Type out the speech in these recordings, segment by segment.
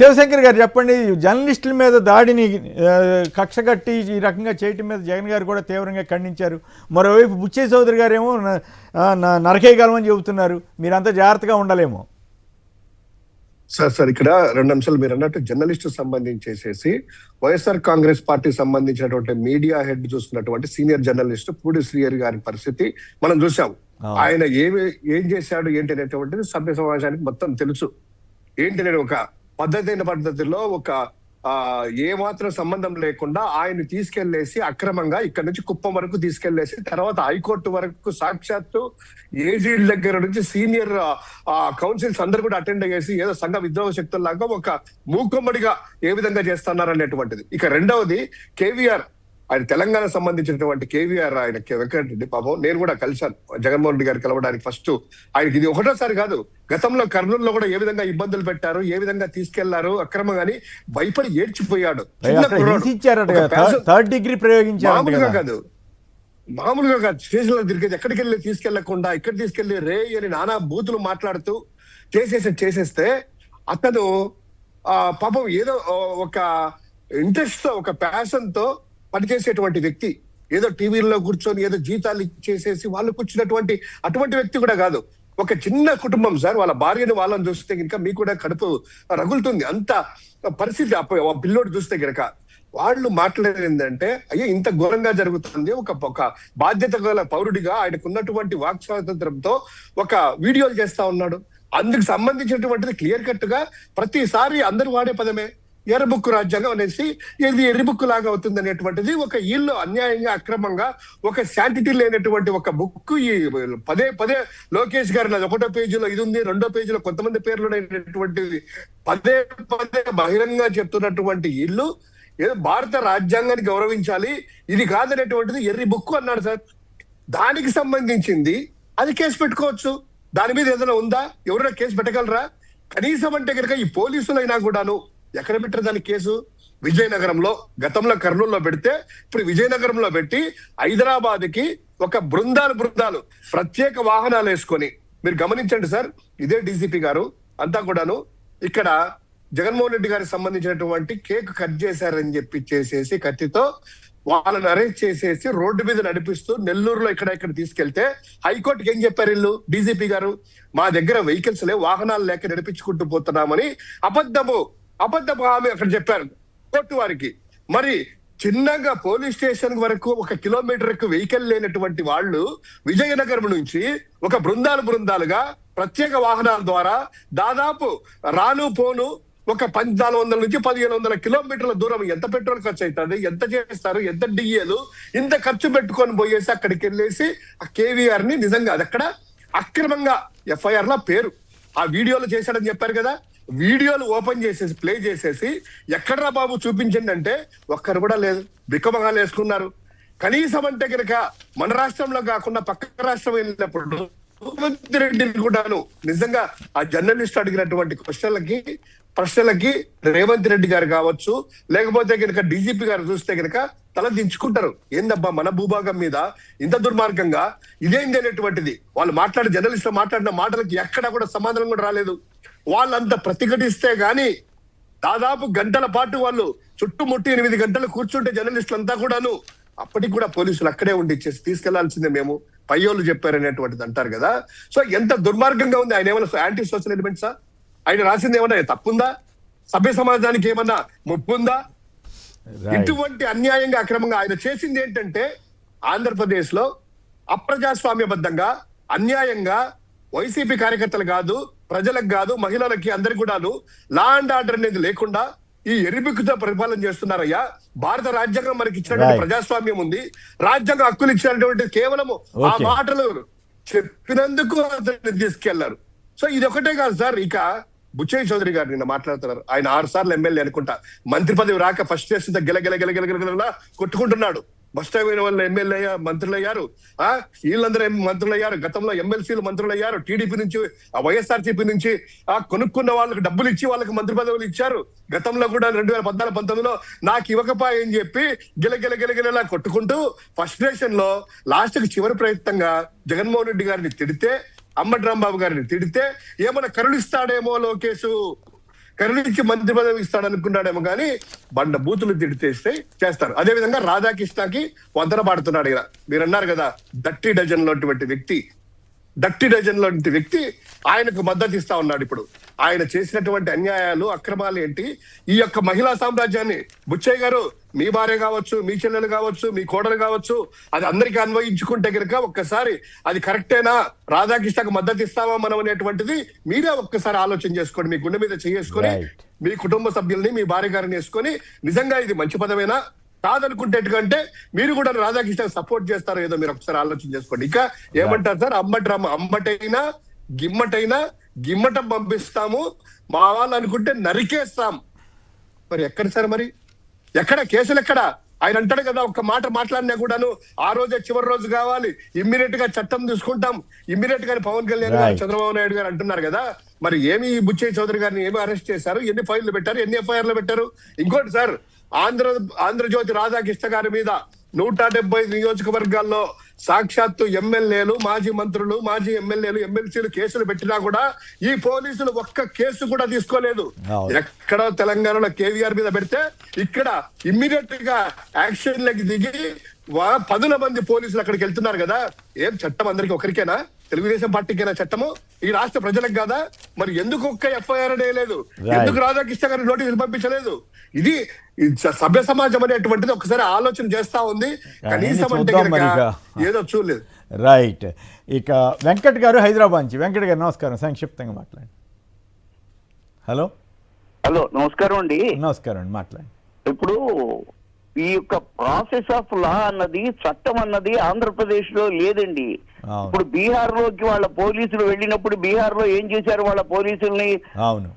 శివశంకర్ గారు చెప్పండి, జర్నలిస్టుల మీద దాడిని కక్షగట్టి ఈ రకంగా చేయటం మీద జగన్ గారు కూడా తీవ్రంగా ఖండించారు. మరోవైపు బుచ్చయ్య చౌదరి గారేమో నరకేయగలమని చెబుతున్నారు. మీరంతా జాగ్రత్తగా ఉండాలేమో. సార్ ఇక్కడ రెండు అంశాలు మీరు అన్నట్టు జర్నలిస్టు సంబంధించేసేసి వైఎస్ఆర్ కాంగ్రెస్ పార్టీ సంబంధించినటువంటి మీడియా హెడ్ చూసుకున్నటువంటి సీనియర్ జర్నలిస్ట్ పూడి శ్రీహరి గారి పరిస్థితి మనం చూసాం. ఆయన ఏం చేశాడు ఏంటి అనేటువంటిది సభ్య సమాజానికి మొత్తం తెలుసు. ఏంటి అనేది ఒక పద్ధతైన పద్ధతిలో ఒక ఏ మాత్రం సంబంధం లేకుండా ఆయన తీసుకెళ్లేసి అక్రమంగా ఇక్కడ నుంచి కుప్పం వరకు తీసుకెళ్లేసి తర్వాత హైకోర్టు వరకు సాక్షాత్తు ఏజీ దగ్గర నుంచి సీనియర్ కౌన్సిల్స్ అందరు కూడా అటెండ్ అయ్యేసి ఏదో సంఘ విద్రోహ శక్తుల్లాగా ఒక మూకుమ్మడిగా ఏ విధంగా చేస్తున్నారు అనేటువంటిది. ఇక రెండవది కేవీఆర్, ఆయన తెలంగాణ సంబంధించినటువంటి కేవీఆర్, ఆయన వెంకటరెడ్డి పాపం నేను కూడా కలిశాను జగన్మోహన్ రెడ్డి గారు కలవడానికి. ఫస్ట్ ఆయనకి ఇది ఒకటోసారి కాదు, గతంలో కర్నూలులో కూడా ఏ విధంగా ఇబ్బందులు పెట్టారు, ఏ విధంగా తీసుకెళ్లారు అక్రమంగాని భయపడి ఏడ్చిపోయాడు. మామూలుగా కాదు స్టేషన్ లో తిరిగేది, ఎక్కడికి వెళ్ళి తీసుకెళ్లకుండా ఇక్కడ తీసుకెళ్లి రే అని నానా బూతులు మాట్లాడుతూ చేసేస్తే అతను పాపం ఏదో ఒక ఇంట్రెస్ట్ తో ఒక ప్యాషన్ తో పనిచేసేటువంటి వ్యక్తి, ఏదో టీవీలో కూర్చొని ఏదో జీతాలు ఇచ్చేసేసి వాళ్ళు కూర్చున్నటువంటి అటువంటి వ్యక్తి కూడా కాదు. ఒక చిన్న కుటుంబం సార్, వాళ్ళ భార్యను వాళ్ళని చూస్తే కనుక మీకు కూడా కడుపు రగులుతుంది. అంత పరిస్థితి ఆ పిల్లోడు చూస్తే కనుక. వాళ్ళు మాట్లాడేది ఏంటంటే అయ్యో ఇంత ఘోరంగా జరుగుతుంది, ఒక బాధ్యత గల పౌరుడిగా ఆయనకున్నటువంటి వాక్ స్వాతంత్రంతో ఒక వీడియోలు చేస్తా ఉన్నాడు. అందుకు సంబంధించినటువంటిది క్లియర్ కట్ గా ప్రతిసారి అందరూ వాడే పదమే ఎర్రబుక్కు రాజ్యాంగం అనేసి ఇది ఎర్రిబుక్కు లాగా అవుతుంది అనేటువంటిది. ఒక ఇల్లు అన్యాయంగా అక్రమంగా ఒక శాంటిటీ లేనటువంటి ఒక బుక్ ఈ పదే లోకేష్ గారు ఒకటో పేజీలో ఇది ఉంది, రెండో పేజీలో కొంతమంది పేర్లు అనేటువంటిది పదే బహిరంగ చెప్తున్నటువంటి ఇల్లు ఏదో భారత రాజ్యాంగాన్ని గౌరవించాలి, ఇది కాదనేటువంటిది ఎర్రి బుక్కు అన్నాడు సార్. దానికి సంబంధించింది అది కేసు పెట్టుకోవచ్చు. దాని మీద ఏదైనా ఉందా? ఎవరైనా కేసు పెట్టగలరా? కనీసం అంటే కనుక ఈ పోలీసులైనా కూడాను ఎక్కడ పెట్టారు దాని కేసు? విజయనగరంలో, గతంలో కర్నూలులో పెడితే ఇప్పుడు విజయనగరంలో పెట్టి హైదరాబాద్ కి ఒక బృందాలు ప్రత్యేక వాహనాలు వేసుకొని, మీరు గమనించండి సార్, ఇదే డీసీపీ గారు అంతా కూడాను ఇక్కడ జగన్మోహన్ రెడ్డి గారికి సంబంధించినటువంటి కేక్ కట్ చేశారని చెప్పి చేసేసి కత్తితో వాళ్ళని అరెస్ట్ చేసేసి రోడ్డు మీద నడిపిస్తూ నెల్లూరులో ఇక్కడ తీసుకెళ్తే హైకోర్టుకి ఏం చెప్పారు వీళ్ళు? డీజీపీ గారు మా దగ్గర వెహికల్స్ లే, వాహనాలు లేక నడిపించుకుంటూ పోతున్నామని అబద్ధపు హామీ అక్కడ చెప్పారు కోర్టు వారికి. మరి చిన్నగా పోలీస్ స్టేషన్ వరకు 1 కిలోమీటర్ వెహికల్ లేనటువంటి వాళ్ళు విజయనగరం నుంచి ఒక బృందాలుగా ప్రత్యేక వాహనాల ద్వారా దాదాపు రాను పోను ఒక 1400 నుంచి 1500 కిలోమీటర్ల దూరం ఎంత పెట్రోల్ ఖర్చు అవుతుంది, ఎంత చేస్తారు, ఎంత డిఏలు, ఇంత ఖర్చు పెట్టుకొని పోయేసి అక్కడికి వెళ్ళేసి ఆ కేవీఆర్ ని నిజంగా అది అక్కడ అక్రమంగా ఎఫ్ఐఆర్ లో పేరు ఆ వీడియోలో చేశాడని చెప్పారు కదా. వీడియోలు ఓపెన్ చేసేసి ప్లే చేసేసి ఎక్కడ్రా బాబు చూపించండి అంటే ఒక్కరు కూడా లేదు, బిక్కమగాలు వేసుకున్నారు. కనీసం అంటే కనుక మన రాష్ట్రంలో కాకుండా పక్క రాష్ట్రం వెళ్ళినప్పుడు ముఖ్యమంత్రి రెడ్డిని కూడాను నిజంగా ఆ జర్నలిస్ట్ అడిగినటువంటి ప్రశ్నలకి రేవంత్ రెడ్డి గారు కావచ్చు, లేకపోతే కనుక డీజీపీ గారు చూస్తే కనుక తల దించుకుంటారు. ఏందబ్బా మన భూభాగం మీద ఇంత దుర్మార్గంగా ఇదేంది అనేటువంటిది. వాళ్ళు జర్నలిస్టులు మాట్లాడిన మాటలకి ఎక్కడా కూడా సమాధానం కూడా రాలేదు. వాళ్ళంతా ప్రతిఘటిస్తే గాని దాదాపు గంటల పాటు వాళ్ళు చుట్టుముట్టి 8 గంటలు కూర్చుంటే జర్నలిస్టులు అంతా కూడాను అప్పటికి కూడా పోలీసులు అక్కడే ఉండి ఇచ్చేసి తీసుకెళ్లాల్సిందే, మేము పయ్యోళ్ళు చెప్పారనేటువంటిది అంటారు కదా. సో ఎంత దుర్మార్గంగా ఉంది. ఆయన ఏమైనా యాంటీ సోషల్ ఎలిమెంట్సా? ఆయన రాసింది ఏమన్నా తప్పుందా? సభ్య సమాజానికి ఏమన్నా ముప్పు ఉందా? ఇటువంటి అన్యాయంగా అక్రమంగా ఆయన చేసింది ఏంటంటే ఆంధ్రప్రదేశ్ లో అప్రజాస్వామ్యబద్ధంగా అన్యాయంగా వైసీపీ కార్యకర్తలు కాదు, ప్రజలకు కాదు, మహిళలకి అందరికి కూడాను లా అండ్ ఆర్డర్ అనేది లేకుండా ఈ ఎరిబిక్కుతో పరిపాలన చేస్తున్నారయ్యా. భారత రాజ్యాంగం మనకి ఇచ్చినటువంటి ప్రజాస్వామ్యం ఉంది, రాజ్యాంగ హక్కులు ఇచ్చినటువంటి కేవలము ఆ మాటలు చెప్పినందుకు అతన్ని తీసుకెళ్లారు. సో ఇది ఒకటే కాదు సార్. ఇక బుచ్చయ్య చౌదరి గారు నిన్న మాట్లాడుతున్నారు. ఆయన 6 సార్లు ఎమ్మెల్యే అనుకుంటా, మంత్రి పదవి రాక ఫస్ట్ చేస్తుంటే గెలగెలగెలగెలగెల కొట్టుకుంటున్నాడు. బస్టాయిన వాళ్ళు ఎమ్మెల్యే మంత్రులు అయ్యారు, వీళ్ళందరూ మంత్రులు అయ్యారు, గతంలో ఎమ్మెల్సీలు మంత్రులు అయ్యారు, టీడీపీ నుంచి వైఎస్ఆర్సీపీ నుంచి కొనుక్కున్న వాళ్ళకి డబ్బులు ఇచ్చి వాళ్ళకి మంత్రి పదవులు ఇచ్చారు. గతంలో కూడా 2014-19లో నాకు ఇవ్వకపోయని చెప్పి గిలగిలగిలగిలా కొట్టుకుంటూ ఫ్రస్ట్రేషన్ లో లాస్ట్ కి చివరి ప్రయత్నంగా జగన్మోహన్ రెడ్డి గారిని తిడితే, అంబటి రాంబాబు గారిని తిడితే ఏమైనా కరుణిస్తాడేమో లోకేష్, కరుణించి మంత్రి పదవి ఇస్తాడనుకున్నాడేమో కానీ బండ బూతులు తిడితేస్తే చేస్తారు. అదే విధంగా రాధాకృష్ణకి వందన పాడుతున్నాడు. ఇలా మీరు అన్నారు కదా డర్టీ డజన్ లాంటి వ్యక్తి ఆయనకు మద్దతు ఇస్తా ఉన్నాడు. ఇప్పుడు ఆయన చేసినటువంటి అన్యాయాలు అక్రమాలు ఏంటి, ఈ యొక్క మహిళా సామ్రాజ్యాన్ని బుచ్చయ్య గారు మీ భార్య కావచ్చు, మీ చెల్లెలు కావచ్చు, మీ కోడలు కావచ్చు, అది అందరికీ అన్వయించుకుంటే కనుక ఒక్కసారి అది కరెక్టేనా, రాధాకృష్ణకు మద్దతు ఇస్తామా మనం అనేటువంటిది మీరే ఒక్కసారి ఆలోచన చేసుకోండి. మీ గుండె మీద చేసుకొని మీ కుటుంబ సభ్యుల్ని, మీ భార్య గారిని వేసుకొని నిజంగా ఇది మంచి పదమేనా కాదనుకుంటేట్టుకంటే మీరు కూడా రాధాకృష్ణ సపోర్ట్ చేస్తారో ఏదో మీరు ఒకసారి ఆలోచన చేసుకోండి. ఇంకా ఏమంటారు సార్, అంబటైనా గిమ్మటం పంపిస్తాము, మా వాళ్ళు అనుకుంటే నరికేస్తాం. మరి ఎక్కడ సార్, మరి ఎక్కడ కేసులు ఎక్కడ? ఆయన అంటాడు కదా, ఒక్క మాట మాట్లాడినా కూడాను ఆ రోజే చివరి రోజు కావాలి, ఇమ్మీడియట్ గా చట్టం తీసుకుంటాం, ఇమ్మీడియట్ గా పవన్ కళ్యాణ్ గారు, చంద్రబాబు నాయుడు గారు అంటున్నారు కదా. మరి ఏమి బుచ్చయ్య చౌదరి గారిని ఏమి అరెస్ట్ చేశారు, ఎన్ని ఫైళ్లు పెట్టారు, ఎన్ని ఎఫ్ఐఆర్లు పెట్టారు? ఇంకోటి సార్, ఆంధ్రజ్యోతి రాధాకృష్ణ గారి మీద 170 నియోజకవర్గాల్లో సాక్షాత్తు ఎమ్మెల్యేలు, మాజీ మంత్రులు, మాజీ ఎమ్మెల్యేలు, ఎమ్మెల్సీలు కేసులు పెట్టినా కూడా ఈ పోలీసులు ఒక్క కేసు కూడా తీసుకోలేదు. ఎక్కడ తెలంగాణలో కేవీఆర్ మీద పెడితే ఇక్కడ ఇమ్మీడియట్ గా యాక్షన్ లకి దిగి 10 మంది పోలీసులు అక్కడికి వెళ్తున్నారు కదా. ఏం చట్టం అందరికి ఒకరికేనా? తెలుగుదేశం పార్టీకైనా చట్టము? ఈ రాష్ట్ర ప్రజలకు కాదా? మరి ఎందుకు ఒక్క ఎఫ్ఐఆర్ వేయలేదు? ఎందుకు రాధాకృష్ణ గారి నోటీసులు పంపించలేదు? ఇది సభ్య సమాజం అనేటువంటిది ఒకసారి ఆలోచన చేస్తా ఉంది. కనీసం అంటే ఏదో చూడలేదు. రైట్. ఇక వెంకట్ గారు హైదరాబాద్ నుంచి. వెంకట్ గారు నమస్కారం, సంక్షిప్తంగా మాట్లాడండి. హలో నమస్కారం అండి. నమస్కారం అండి, మాట్లాడండి. ఇప్పుడు ఈ యొక్క ప్రాసెస్ ఆఫ్ లా అన్నది, చట్టం అన్నది ఆంధ్రప్రదేశ్ లో లేదండి. ఇప్పుడు బీహార్ లోకి వాళ్ళ పోలీసులు వెళ్ళినప్పుడు బీహార్ లో ఏం చేశారు, వాళ్ళ పోలీసుల్ని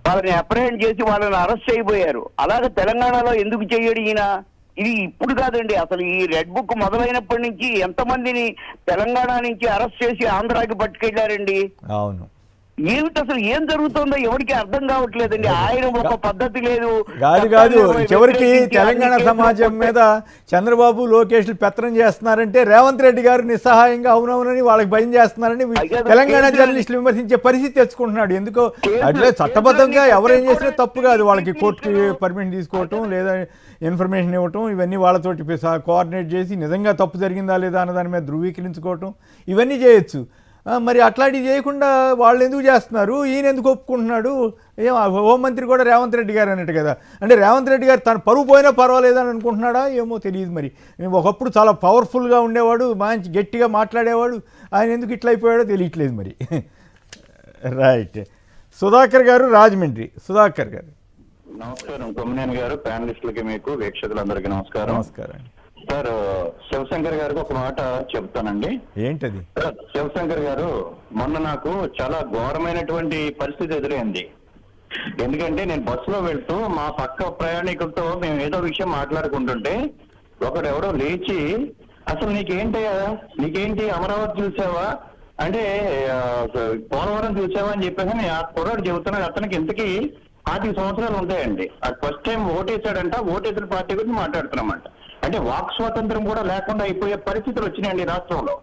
వాళ్ళని అప్రహెండ్ చేసి వాళ్ళని అరెస్ట్ చేయబోయారు. అలాగే తెలంగాణలో ఎందుకు చేయడు ఈయన? ఇది ఇప్పుడు కాదండి, అసలు ఈ రెడ్ బుక్ మొదలైనప్పటి నుంచి ఎంతమందిని తెలంగాణ నుంచి అరెస్ట్ చేసి ఆంధ్రాకి పట్టుకెళ్లారండి. అవును. ఏమిటి అసలు ఏం జరుగుతుందో ఎవరికి అర్థం కావట్లేదండి. ఆయన ఒక పద్ధతి లేదు. కాదు చివరికి తెలంగాణ సమాజం మీద చంద్రబాబు, లోకేష్ పెత్తనం చేస్తున్నారంటే రేవంత్ రెడ్డి గారు నిస్సహాయంగా అవునవునని వాళ్ళకి భయం చేస్తున్నారని తెలంగాణ జర్నలిస్టులు విమర్శించే పరిస్థితి తెచ్చుకుంటున్నాడు. ఎందుకో అట్లే చట్టబద్ధంగా ఎవరేం చేసినా తప్పు కాదు. వాళ్ళకి కోర్టుకి పర్మిషన్ తీసుకోవటం లేదా ఇన్ఫర్మేషన్ ఇవ్వటం, ఇవన్నీ వాళ్ళతోటి కోఆర్డినేట్ చేసి నిజంగా తప్పు జరిగిందా లేదా అన్న దాని మీద ధృవీకరించుకోవటం, ఇవన్నీ చేయొచ్చు. మరి అట్లాంటివి చేయకుండా వాళ్ళు ఎందుకు చేస్తున్నారు? ఈయన ఎందుకు ఒప్పుకుంటున్నాడు? ఏం హోంమంత్రి కూడా రేవంత్ రెడ్డి గారు అన్నట్టు కదా. అంటే రేవంత్ రెడ్డి గారు తను పరువు పోయినా పర్వాలేదని అనుకుంటున్నాడా ఏమో తెలియదు. మరి ఒకప్పుడు చాలా పవర్ఫుల్గా ఉండేవాడు, మంచి గట్టిగా మాట్లాడేవాడు, ఆయన ఎందుకు ఇట్లా అయిపోయాడో తెలియట్లేదు మరి. రైట్. సుధాకర్ గారు రాజమండ్రి. సుధాకర్ గారు నమస్కారం. కొమ్మినేని గారు, ప్యానలిస్టులకి, మీకు వీక్షకులందరికీ నమస్కారం. నమస్కారం సార్. శివశంకర్ గారికి ఒక మాట చెప్తానండి. ఏంటది? శివశంకర్ గారు, మొన్న నాకు చాలా ఘోరమైనటువంటి పరిస్థితి ఎదురైంది. ఎందుకంటే నేను బస్సులో వెళ్తూ మా పక్క ప్రయాణికులతో మేము ఏదో విషయం మాట్లాడుకుంటుంటే ఒకడెవడో లేచి, అసలు నీకేంటి అమరావతి చూసావా అంటే పోలవరం చూసావా అని చెప్పేసి ఆ కుర్రాడు చెబుతున్నాడు. అతనికి ఇంతకీ 5 సంవత్సరాలు ఉంటాయండి. అది ఫస్ట్ టైం ఓటేసాడంట. ఓటేసిన పార్టీ గురించి మాట్లాడుతున్నామంట. అంటే వాక్ స్వాతంత్రం కూడా లేకుండా అయిపోయే పరిస్థితులు వచ్చినాయండి రాష్ట్రంలో.